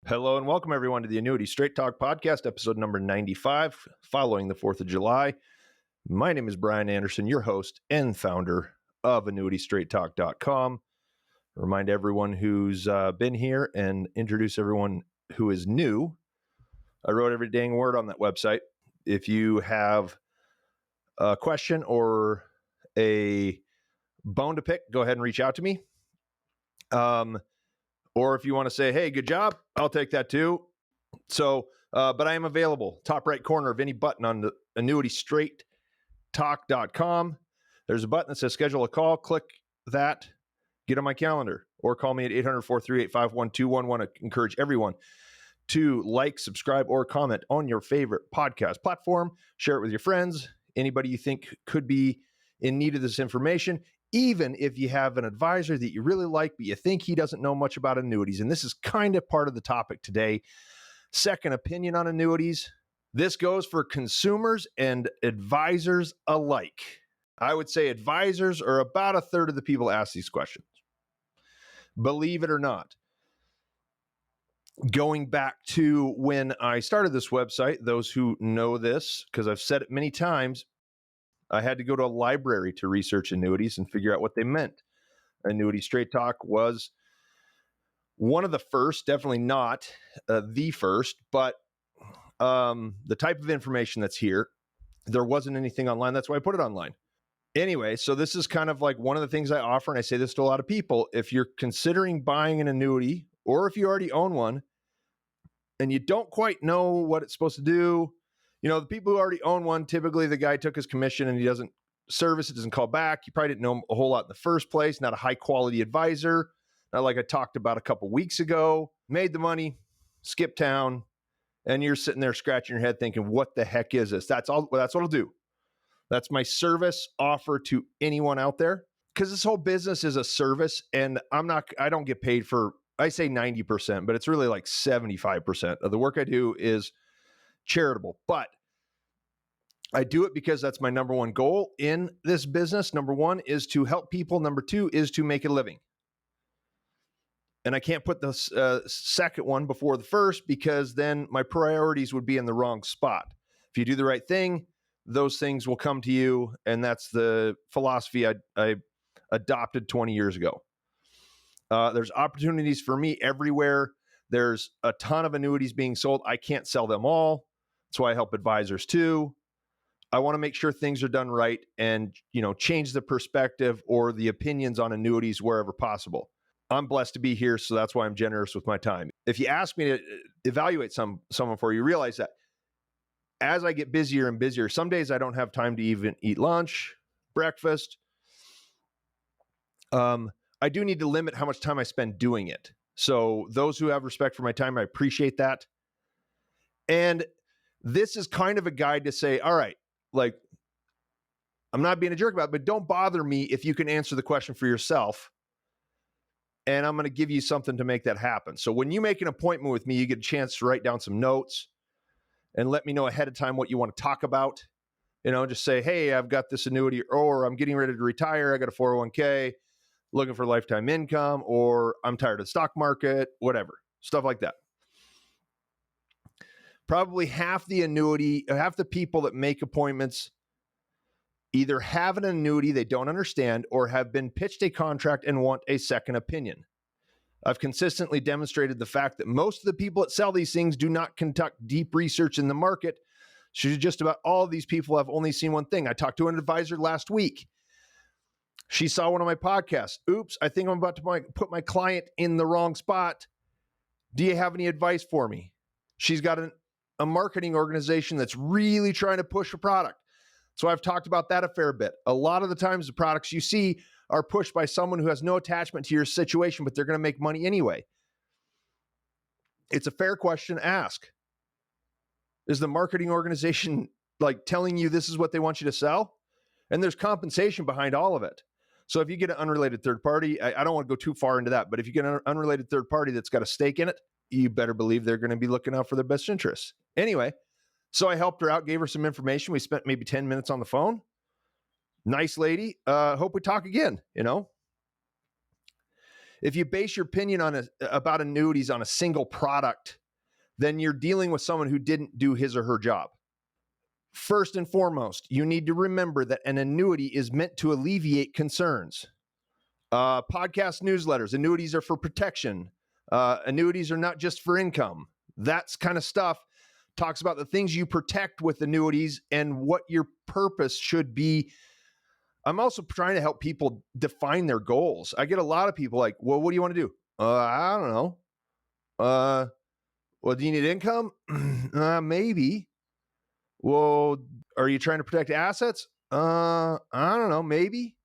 Hello and welcome everyone to the Annuity Straight Talk podcast, episode number 95, following the 4th of July. My name is Bryan Anderson, your host and founder of AnnuityStraightTalk.com. Remind everyone who's been here and introduce everyone who is new. I wrote every dang word on that website. If you have a question or a bone to pick, go ahead and reach out to me. Or if you want to say, hey, good job, I'll take that too. So, but I am available. Top right corner of any button on the AnnuityStraightTalk.com. There's a button that says schedule a call. Click that, get on my calendar, or call me at 800-438-5121. I encourage everyone to like, subscribe, or comment on your favorite podcast platform. Share it with your friends, anybody you think could be in need of this information. Even if you have an advisor that you really like, but you think he doesn't know much about annuities. And this is kind of part of the topic today. Second opinion on annuities. This goes for consumers and advisors alike. I would say advisors are about a third of the people ask these questions. Believe it or not. Going back to when I started this website, those who know this, because I've said it many times, I had to go to a library to research annuities and figure out what they meant. Annuity Straight Talk was one of the first, definitely not the first, but the type of information that's here, there wasn't anything online. That's why I put it online. Anyway, so this is kind of like one of the things I offer, and I say this to a lot of people. If you're considering buying an annuity, or if you already own one, and you don't quite know what it's supposed to do, you know, the people who already own one, typically the guy took his commission and he doesn't service it, doesn't call back. You probably didn't know a whole lot in the first place, not a high quality advisor, not like I talked about a couple weeks ago, made the money, skipped town, and you're sitting there scratching your head thinking, what the heck is this? That's what I'll do. That's my service offer to anyone out there, because this whole business is a service, and I don't get paid for, I say 90%, but it's really like 75% of the work I do is charitable. But I do it because that's my number one goal in this business. Number one is to help people. Number two is to make a living. And I can't put the second one before the first, because then my priorities would be in the wrong spot. If you do the right thing, those things will come to you. And that's the philosophy I adopted 20 years ago. There's opportunities for me everywhere. There's a ton of annuities being sold. I can't sell them all. That's why I help advisors too. I want to make sure things are done right and, you know, change the perspective or the opinions on annuities wherever possible. I'm blessed to be here, so that's why I'm generous with my time. If you ask me to evaluate someone for you, realize that as I get busier and busier, some days I don't have time to even eat lunch, breakfast. I do need to limit how much time I spend doing it. So those who have respect for my time, I appreciate that. And this is kind of a guide to say, all right, like, I'm not being a jerk about it, but don't bother me if you can answer the question for yourself. And I'm going to give you something to make that happen. So when you make an appointment with me, you get a chance to write down some notes and let me know ahead of time what you want to talk about. You know, just say, hey, I've got this annuity, or I'm getting ready to retire. I got a 401k, looking for lifetime income, or I'm tired of the stock market, whatever, stuff like that. Probably half the people that make appointments either have an annuity they don't understand or have been pitched a contract and want a second opinion. I've consistently demonstrated the fact that most of the people that sell these things do not conduct deep research in the market. So just about all of these people have only seen one thing. I talked to an advisor last week. She saw one of my podcasts. Oops, I think I'm about to put my client in the wrong spot. Do you have any advice for me? She's got a marketing organization that's really trying to push a product. So I've talked about that a fair bit. A lot of the times the products you see are pushed by someone who has no attachment to your situation, but they're going to make money anyway. It's a fair question to ask. Is the marketing organization like telling you this is what they want you to sell? And there's compensation behind all of it. So if you get an unrelated third party, I don't want to go too far into that, but if you get an unrelated third party that's got a stake in it, you better believe they're going to be looking out for their best interests. Anyway, so I helped her out, gave her some information. We spent maybe 10 minutes on the phone. Nice lady. Hope we talk again, you know. If you base your opinion about annuities on a single product, then you're dealing with someone who didn't do his or her job. First and foremost, you need to remember that an annuity is meant to alleviate concerns. Podcast newsletters, annuities are for protection. Annuities are not just for income. That's kind of stuff talks about the things you protect with annuities and what your purpose should be. I'm also trying to help people define their goals. I get a lot of people like, well, what do you want to do? I don't know. Well, do you need income? Maybe. Well, are you trying to protect assets? I don't know. Maybe.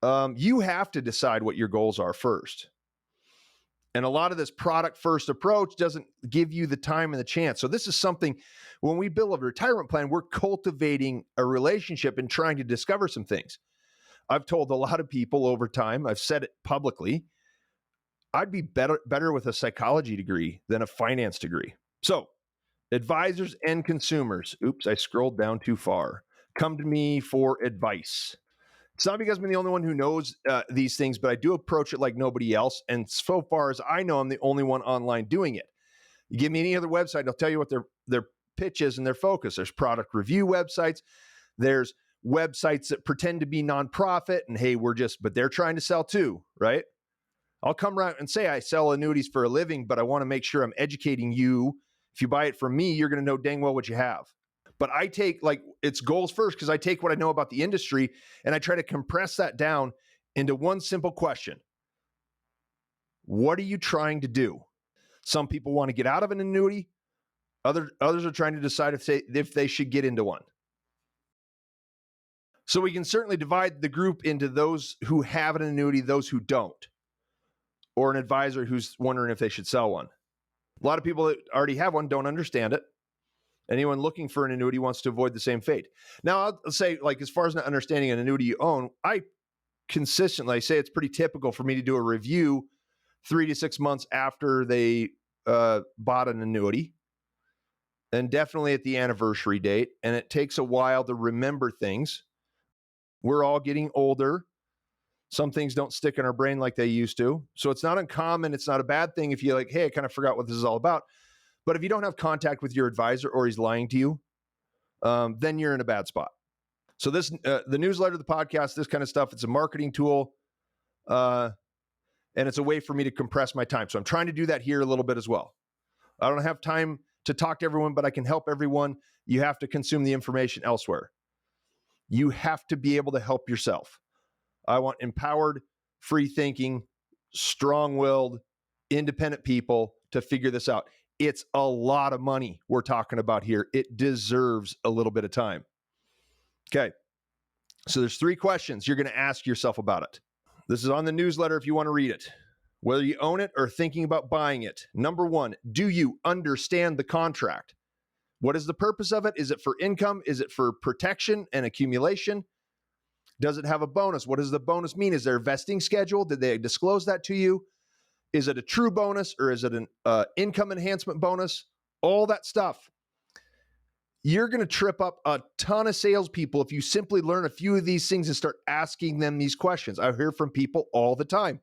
You have to decide what your goals are first. And a lot of this product first approach doesn't give you the time and the chance. So this is something, when we build a retirement plan, we're cultivating a relationship and trying to discover some things. I've told a lot of people over time, I've said it publicly, I'd be better with a psychology degree than a finance degree. So advisors and consumers, oops, I scrolled down too far, come to me for advice. It's not because I'm the only one who knows these things, but I do approach it like nobody else. And so far as I know, I'm the only one online doing it. You give me any other website, I'll tell you what their pitch is and their focus. There's product review websites. There's websites that pretend to be nonprofit and hey, but they're trying to sell too, right? I'll come around and say I sell annuities for a living, but I want to make sure I'm educating you. If you buy it from me, you're going to know dang well what you have. But I take it's goals first because I take what I know about the industry and I try to compress that down into one simple question. What are you trying to do? Some people want to get out of an annuity. Others are trying to decide if they should get into one. So we can certainly divide the group into those who have an annuity, those who don't, or an advisor who's wondering if they should sell one. A lot of people that already have one don't understand it. Anyone looking for an annuity wants to avoid the same fate. Now, I'll say, as far as not understanding an annuity you own, I say it's pretty typical for me to do a review 3 to 6 months after they bought an annuity, and definitely at the anniversary date. And it takes a while to remember things. We're all getting older. Some things don't stick in our brain like they used to. So it's not uncommon. It's not a bad thing if you're like, hey, I kind of forgot what this is all about. But if you don't have contact with your advisor or he's lying to you, then you're in a bad spot. So this, the newsletter, the podcast, this kind of stuff, it's a marketing tool. And it's a way for me to compress my time. So I'm trying to do that here a little bit as well. I don't have time to talk to everyone, but I can help everyone. You have to consume the information elsewhere. You have to be able to help yourself. I want empowered, free-thinking, strong-willed, independent people to figure this out. It's a lot of money we're talking about here. It deserves a little bit of time. Okay. So there's 3 questions you're going to ask yourself about it. This is on the newsletter if you want to read it. Whether you own it or thinking about buying it. Number 1, do you understand the contract? What is the purpose of it? Is it for income? Is it for protection and accumulation? Does it have a bonus? What does the bonus mean? Is there a vesting schedule? Did they disclose that to you? Is it a true bonus or is it an income enhancement bonus? All that stuff. You're going to trip up a ton of salespeople if you simply learn a few of these things and start asking them these questions. I hear from people all the time.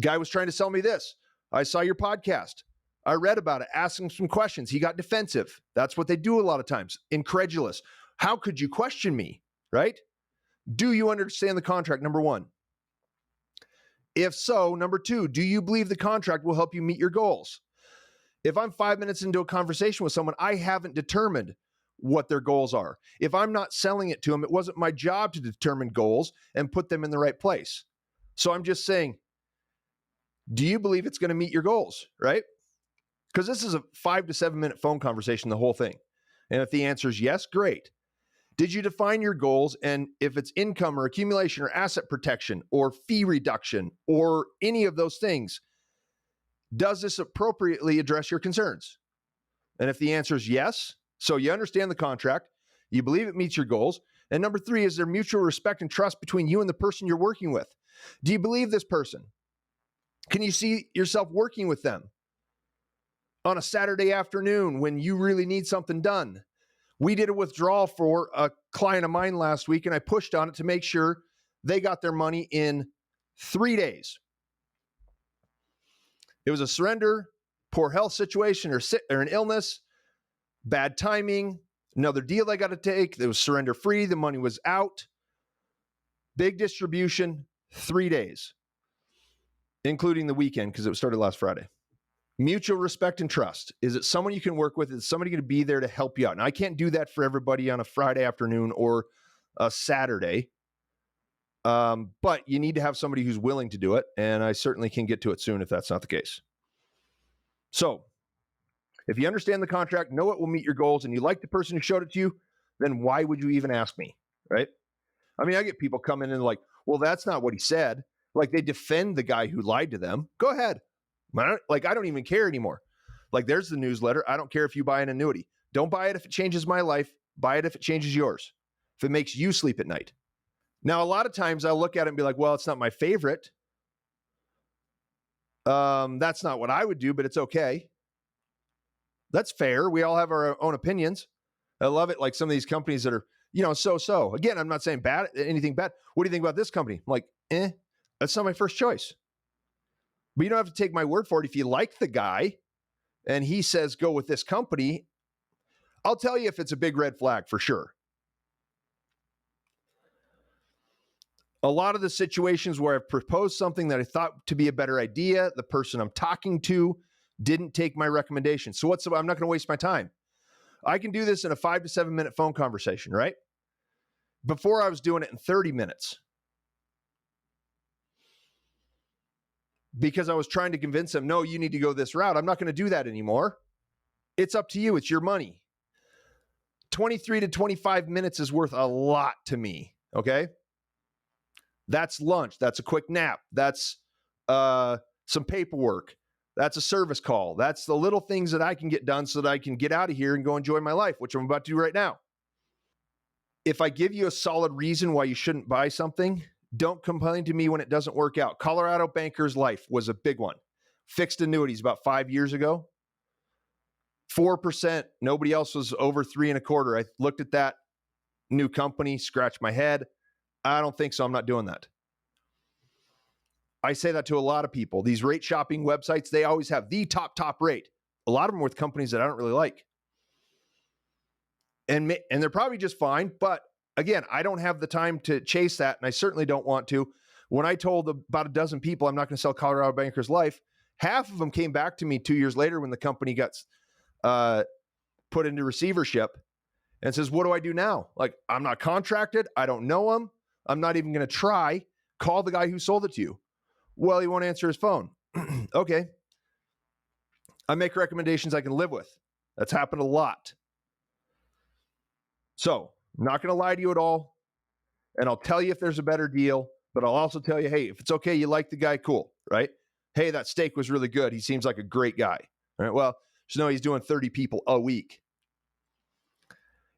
Guy was trying to sell me this. I saw your podcast. I read about it, asked him some questions. He got defensive. That's what they do a lot of times. Incredulous. How could you question me, right? Do you understand the contract, number 1? If so, number 2, do you believe the contract will help you meet your goals? If I'm 5 minutes into a conversation with someone, I haven't determined what their goals are. If I'm not selling it to them, it wasn't my job to determine goals and put them in the right place. So I'm just saying, do you believe it's going to meet your goals, right? Because this is a 5 to 7 minute phone conversation, the whole thing. And if the answer is yes, great. Did you define your goals? And if it's income or accumulation or asset protection or fee reduction or any of those things, does this appropriately address your concerns? And if the answer is yes, so you understand the contract, you believe it meets your goals. And number 3, is there mutual respect and trust between you and the person you're working with? Do you believe this person? Can you see yourself working with them on a Saturday afternoon when you really need something done? We did a withdrawal for a client of mine last week, and I pushed on it to make sure they got their money in 3 days. It was a surrender, poor health situation, or an illness, bad timing, another deal I got to take. It was surrender free. The money was out. Big distribution, 3 days, including the weekend because it started last Friday. Mutual respect and trust. Is it someone you can work with? Is somebody going to be there to help you out? And I can't do that for everybody on a Friday afternoon or a Saturday. But you need to have somebody who's willing to do it. And I certainly can get to it soon if that's not the case. So if you understand the contract, know it will meet your goals, and you like the person who showed it to you, then why would you even ask me, right? I mean, I get people coming in like, well, that's not what he said. Like they defend the guy who lied to them. Go ahead. I don't even care anymore. Like there's the newsletter. I don't care if you buy an annuity. Don't buy it if it changes my life. Buy it if it changes yours. If it makes you sleep at night. Now, a lot of times I'll look at it and be like, well, it's not my favorite. That's not what I would do, but it's okay. That's fair. We all have our own opinions. I love it. Like some of these companies that are, so. Again, I'm not saying anything bad. What do you think about this company? I'm like, that's not my first choice. But you don't have to take my word for it. If you like the guy and he says, go with this company, I'll tell you if it's a big red flag for sure. A lot of the situations where I've proposed something that I thought to be a better idea, the person I'm talking to didn't take my recommendation. So I'm not going to waste my time. I can do this in a 5 to 7 minute phone conversation, right? Before I was doing it in 30 minutes. Because I was trying to convince them, no, you need to go this route. I'm not going to do that anymore. It's up to you. It's your money. 23 to 25 minutes is worth a lot to me, okay? That's lunch. That's a quick nap. That's some paperwork. That's a service call. That's the little things that I can get done so that I can get out of here and go enjoy my life, which I'm about to do right now. If I give you a solid reason why you shouldn't buy something, don't complain to me when it doesn't work out. Colorado Banker's Life was a big one. Fixed annuities about 5 years ago. 4%. Nobody else was over 3.25%. I looked at that new company, scratched my head. I don't think so. I'm not doing that. I say that to a lot of people. These rate shopping websites, they always have the top rate. A lot of them with companies that I don't really like. And they're probably just fine. But again, I don't have the time to chase that. And I certainly don't want to. When I told about a dozen people I'm not going to sell Colorado Banker's Life, half of them came back to me 2 years later when the company got put into receivership and says, what do I do now? Like, I'm not contracted. I don't know him. I'm not even going to try. Call the guy who sold it to you. Well, he won't answer his phone. Okay. I make recommendations I can live with. That's happened a lot. So I'm not going to lie to you at all. And I'll tell you if there's a better deal, but I'll also tell you, hey, if it's okay, you like the guy, cool, right? Hey, that steak was really good. He seems like a great guy. All right. Well, just know he's doing 30 people a week.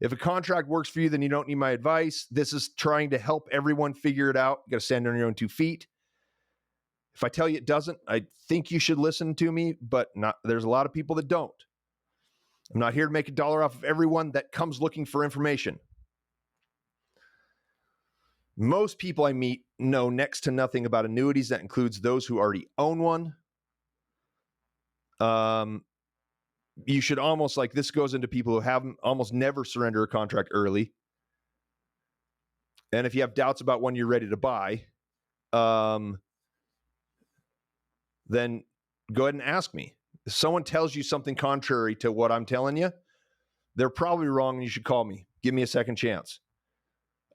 If a contract works for you, then you don't need my advice. This is trying to help everyone figure it out. You got to stand on your own 2 feet. If I tell you it doesn't, I think you should listen to me, but there's a lot of people that don't. I'm not here to make $1 off of everyone that comes looking for information. Most people I meet know next to nothing about annuities. That includes those who already own one. You should almost, like, this goes into people who haven't almost never surrender a contract early. And if you have doubts about when you're ready to buy, then go ahead and ask me. If someone tells you something contrary to what I'm telling you, they're probably wrong and you should call me. Give me a second chance.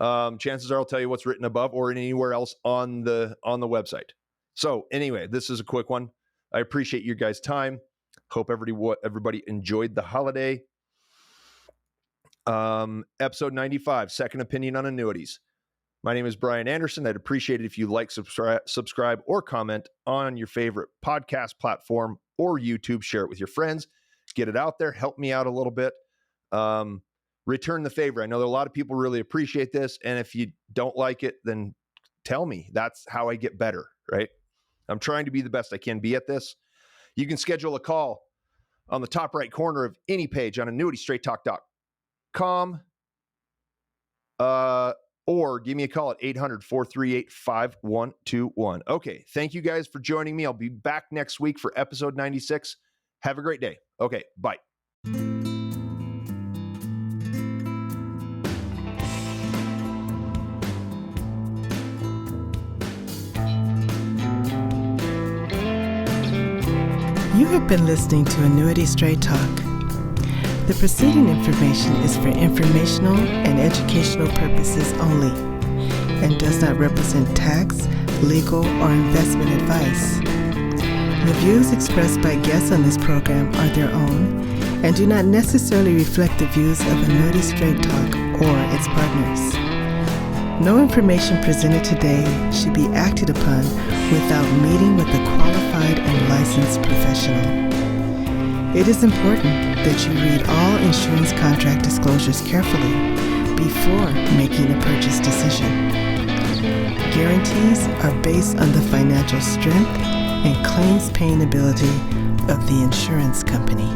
Chances are I'll tell you what's written above or anywhere else on the website. So anyway, this is a quick one. I appreciate your guys' time. Hope everybody enjoyed the holiday. Episode 95, Second Opinion on Annuities. My name is Bryan Anderson. I'd appreciate it if you like, subscribe, or comment on your favorite podcast platform or YouTube. Share it with your friends. Get it out there. Help me out a little bit. Return the favor. I know that a lot of people really appreciate this. And if you don't like it, then tell me. That's how I get better, right? I'm trying to be the best I can be at this. You can schedule a call on the top right corner of any page on AnnuityStraightTalk.com. or give me a call at 800-438-5121. Okay, thank you guys for joining me. I'll be back next week for episode 96. Have a great day. Okay, bye. You have been listening to Annuity Straight Talk. The preceding information is for informational and educational purposes only and does not represent tax, legal, or investment advice. The views expressed by guests on this program are their own and do not necessarily reflect the views of Annuity Straight Talk or its partners. No information presented today should be acted upon without meeting with a qualified and licensed professional. It is important that you read all insurance contract disclosures carefully before making a purchase decision. Guarantees are based on the financial strength and claims paying ability of the insurance company.